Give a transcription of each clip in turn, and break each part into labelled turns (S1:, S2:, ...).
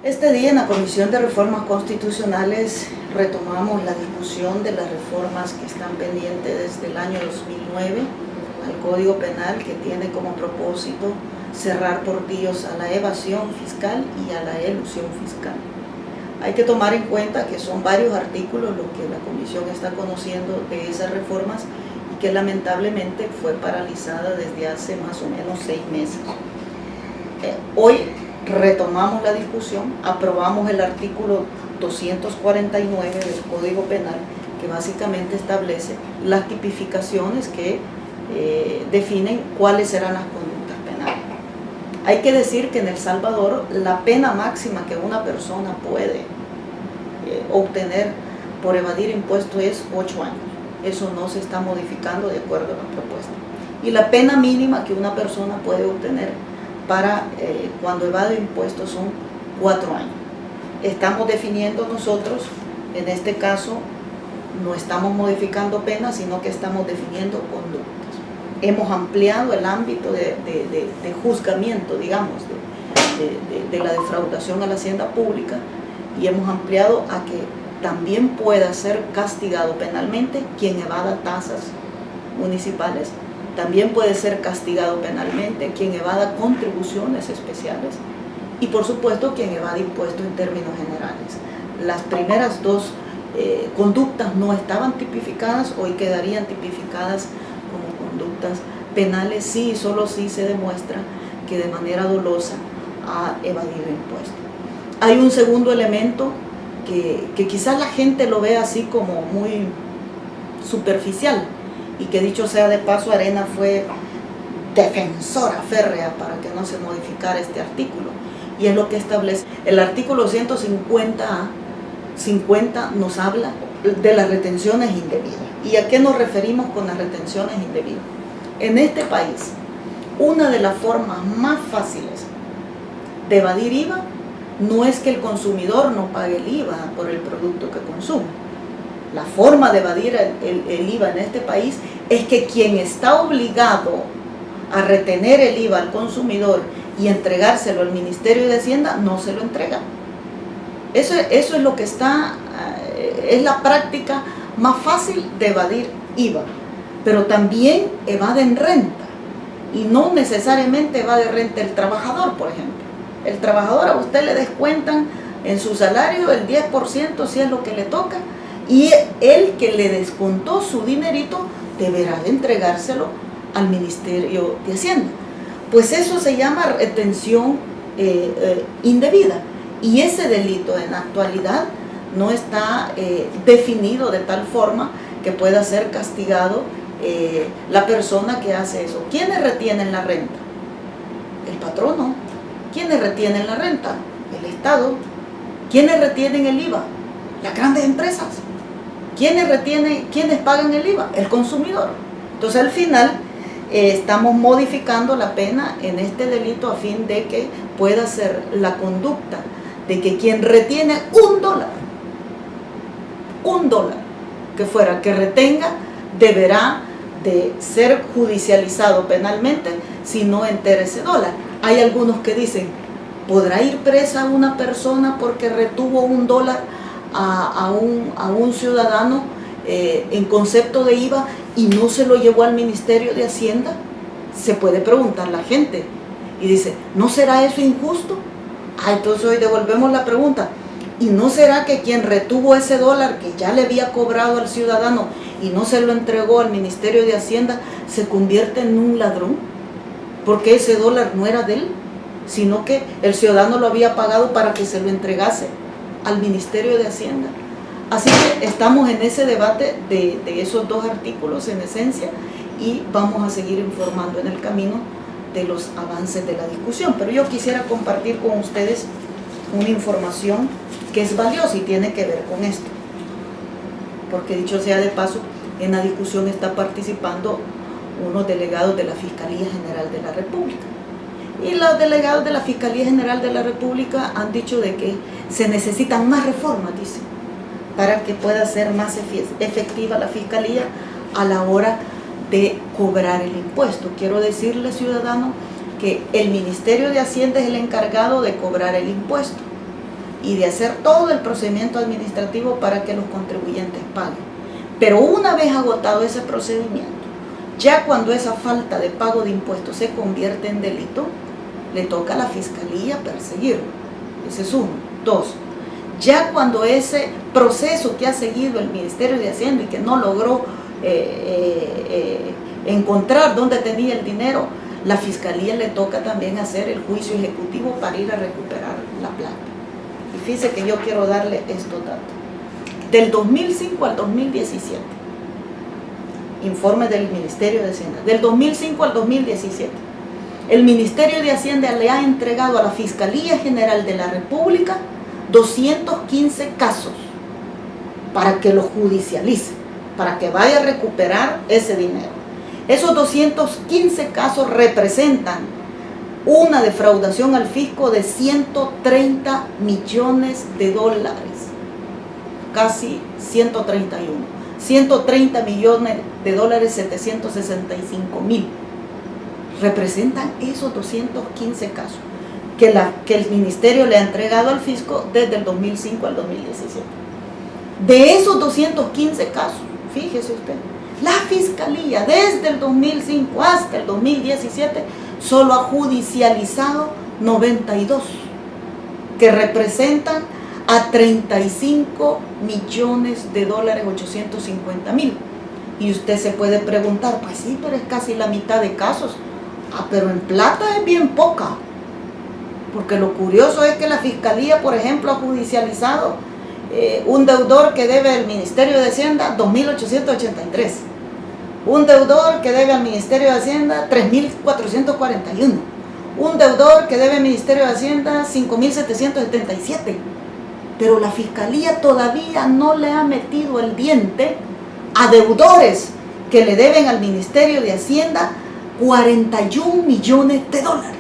S1: Este día en la Comisión de Reformas Constitucionales retomamos la discusión de las reformas que están pendientes desde el año 2009 al Código Penal, que tiene como propósito cerrar portillos a la evasión fiscal y a la elusión fiscal. Hay que tomar en cuenta que son varios artículos lo que la Comisión está conociendo de esas reformas y que lamentablemente fue paralizada desde hace más o menos 6 meses. Hoy retomamos la discusión, aprobamos el artículo 249 del Código Penal, que básicamente establece las tipificaciones que definen cuáles serán las conductas penales. Hay que decir que en El Salvador la pena máxima que una persona puede obtener por evadir impuestos es 8 años. Eso no se está modificando de acuerdo a la propuesta. Y la pena mínima que una persona puede obtener para cuando evade impuestos son 4 años. Estamos definiendo nosotros, en este caso, no estamos modificando penas, sino que estamos definiendo conductas. Hemos ampliado el ámbito de juzgamiento, digamos, de la defraudación a la hacienda pública, y hemos ampliado a que también pueda ser castigado penalmente quien evada tasas municipales. También puede ser castigado penalmente quien evada contribuciones especiales y, por supuesto, quien evade impuestos en términos generales. Las primeras dos conductas no estaban tipificadas, hoy quedarían tipificadas como conductas penales sí y solo si se demuestra que de manera dolosa ha evadido impuestos. Hay un segundo elemento que quizás la gente lo ve así como muy superficial, y que dicho sea de paso, Arena fue defensora férrea para que no se modificara este artículo, y es lo que establece el artículo 150 nos habla de las retenciones indebidas. ¿Y a qué nos referimos con las retenciones indebidas? En este país, una de las formas más fáciles de evadir IVA no es que el consumidor no pague el IVA por el producto que consume. La forma de evadir el IVA en este país es que quien está obligado a retener el IVA al consumidor y entregárselo al Ministerio de Hacienda no se lo entrega. Eso es lo que es la práctica más fácil de evadir IVA. Pero también evaden renta, y no necesariamente evade renta el trabajador, por ejemplo. El trabajador, a usted le descuentan en su salario el 10% si es lo que le toca, y el que le descontó su dinerito deberá de entregárselo al Ministerio de Hacienda. Pues eso se llama retención indebida, y ese delito en la actualidad no está definido de tal forma que pueda ser castigado la persona que hace eso. ¿Quiénes retienen la renta? El patrono. ¿Quiénes retienen la renta? El Estado. ¿Quiénes retienen el IVA? Las grandes empresas. ¿Quiénes pagan el IVA? El consumidor. Entonces, al final, estamos modificando la pena en este delito a fin de que pueda ser la conducta de que quien retiene $1 que retenga, deberá de ser judicializado penalmente si no entera ese dólar. Hay algunos que dicen, ¿podrá ir presa una persona porque retuvo $1 a un ciudadano en concepto de IVA y no se lo llevó al Ministerio de Hacienda? Se puede preguntar la gente y dice, ¿no será eso injusto? Entonces hoy devolvemos la pregunta, ¿y no será que quien retuvo ese $1 que ya le había cobrado al ciudadano y no se lo entregó al Ministerio de Hacienda se convierte en un ladrón? Porque ese $1 no era de él, sino que el ciudadano lo había pagado para que se lo entregase al Ministerio de Hacienda. Así que estamos en ese debate de esos dos artículos en esencia, y vamos a seguir informando en el camino de los avances de la discusión. Pero yo quisiera compartir con ustedes una información que es valiosa y tiene que ver con esto. Porque dicho sea de paso, en la discusión está participando unos delegados de la Fiscalía General de la República. Y los delegados de la Fiscalía General de la República han dicho de que se necesitan más reformas, dicen, para que pueda ser más efectiva la Fiscalía a la hora de cobrar el impuesto. Quiero decirle, ciudadano, que el Ministerio de Hacienda es el encargado de cobrar el impuesto. y de hacer todo el procedimiento administrativo para que los contribuyentes paguen. Pero una vez agotado ese procedimiento, ya cuando esa falta de pago de impuestos se convierte en delito, le toca a la Fiscalía perseguirlo. Ese es uno. Dos, ya cuando ese proceso que ha seguido el Ministerio de Hacienda y que no logró encontrar dónde tenía el dinero, la Fiscalía le toca también hacer el juicio ejecutivo para ir a recuperar la plata. Y fíjese que yo quiero darle estos datos. Del 2005 al 2017, informe del Ministerio de Hacienda, del 2005 al 2017, el Ministerio de Hacienda le ha entregado a la Fiscalía General de la República 215 casos para que lo judicialice, para que vaya a recuperar ese dinero. Esos 215 casos representan una defraudación al fisco de 130 millones de dólares, casi 130 millones de dólares, 765,000. Representan esos 215 casos que el Ministerio le ha entregado al fisco desde el 2005 al 2017. De esos 215 casos, fíjese usted, la Fiscalía desde el 2005 hasta el 2017 solo ha judicializado 92, que representan a 35 millones de dólares, 850,000. Y usted se puede preguntar, pues sí, pero es casi la mitad de casos. Pero en plata es bien poca, porque lo curioso es que la Fiscalía, por ejemplo, ha judicializado un deudor que debe al Ministerio de Hacienda 2.883, un deudor que debe al Ministerio de Hacienda 3.441, un deudor que debe al Ministerio de Hacienda 5.777, pero la Fiscalía todavía no le ha metido el diente a deudores que le deben al Ministerio de Hacienda 41 millones de dólares.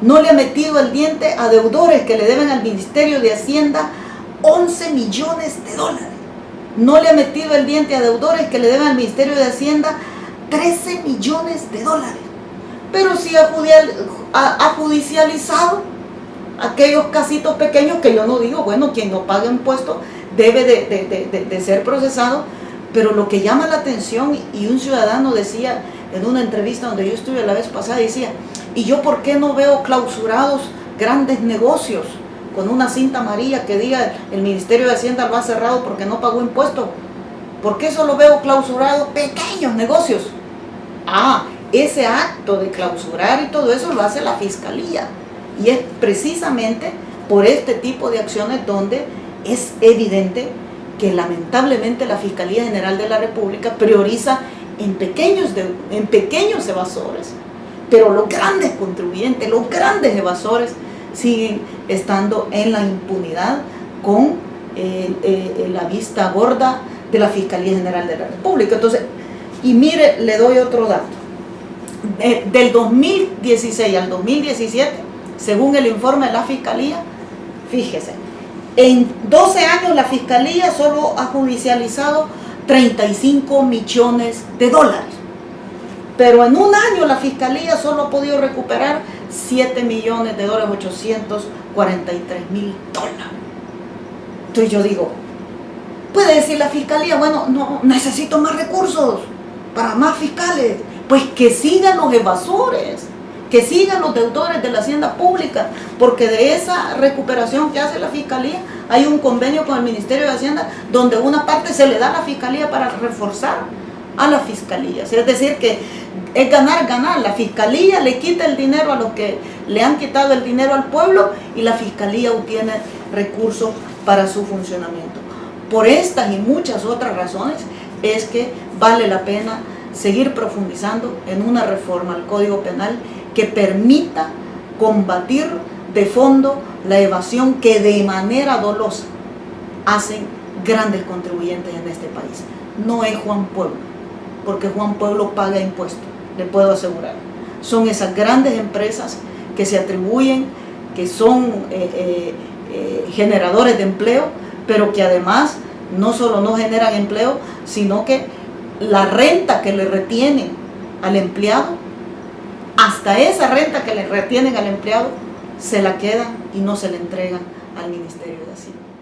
S1: No le ha metido el diente a deudores que le deben al Ministerio de Hacienda 11 millones de dólares. No le ha metido el diente a deudores que le deben al Ministerio de Hacienda 13 millones de dólares. Pero sí ha judicializado aquellos casitos pequeños que yo no digo, bueno, quien no paga impuestos debe de ser procesado, pero lo que llama la atención, y un ciudadano decía en una entrevista donde yo estuve la vez pasada, decía, ¿y yo por qué no veo clausurados grandes negocios con una cinta amarilla que diga el Ministerio de Hacienda lo ha cerrado porque no pagó impuestos? ¿Por qué solo veo clausurados pequeños negocios? Ese acto de clausurar y todo eso lo hace la Fiscalía, y es precisamente por este tipo de acciones donde es evidente que lamentablemente la Fiscalía General de la República prioriza en pequeños evasores, pero los grandes contribuyentes, los grandes evasores siguen estando en la impunidad con la vista gorda de la Fiscalía General de la República. Entonces, y mire, le doy otro dato. Del 2016 al 2017, según el informe de la Fiscalía, fíjese, en 12 años la Fiscalía solo ha judicializado 35 millones de dólares. Pero en un año la Fiscalía solo ha podido recuperar 7 millones de dólares, 843,000 dólares. Entonces yo digo, puede decir la Fiscalía, bueno, no, necesito más recursos para más fiscales. Pues que sigan los evasores, que sigan los deudores de la hacienda pública, porque de esa recuperación que hace la Fiscalía hay un convenio con el Ministerio de Hacienda donde una parte se le da a la Fiscalía para reforzar a la Fiscalía. Es decir, que es ganar. La Fiscalía le quita el dinero a los que le han quitado el dinero al pueblo, y la Fiscalía obtiene recursos para su funcionamiento. Por estas y muchas otras razones es que vale la pena seguir profundizando en una reforma al Código Penal que permita combatir de fondo la evasión que de manera dolosa hacen grandes contribuyentes en este país. No es Juan Pueblo, porque Juan Pueblo paga impuestos, le puedo asegurar. Son esas grandes empresas que se atribuyen, que son generadores de empleo, pero que además no solo no generan empleo, sino que la renta que le retienen al empleado, hasta esa renta que le retienen al empleado, se la quedan y no se la entregan al Ministerio de Hacienda.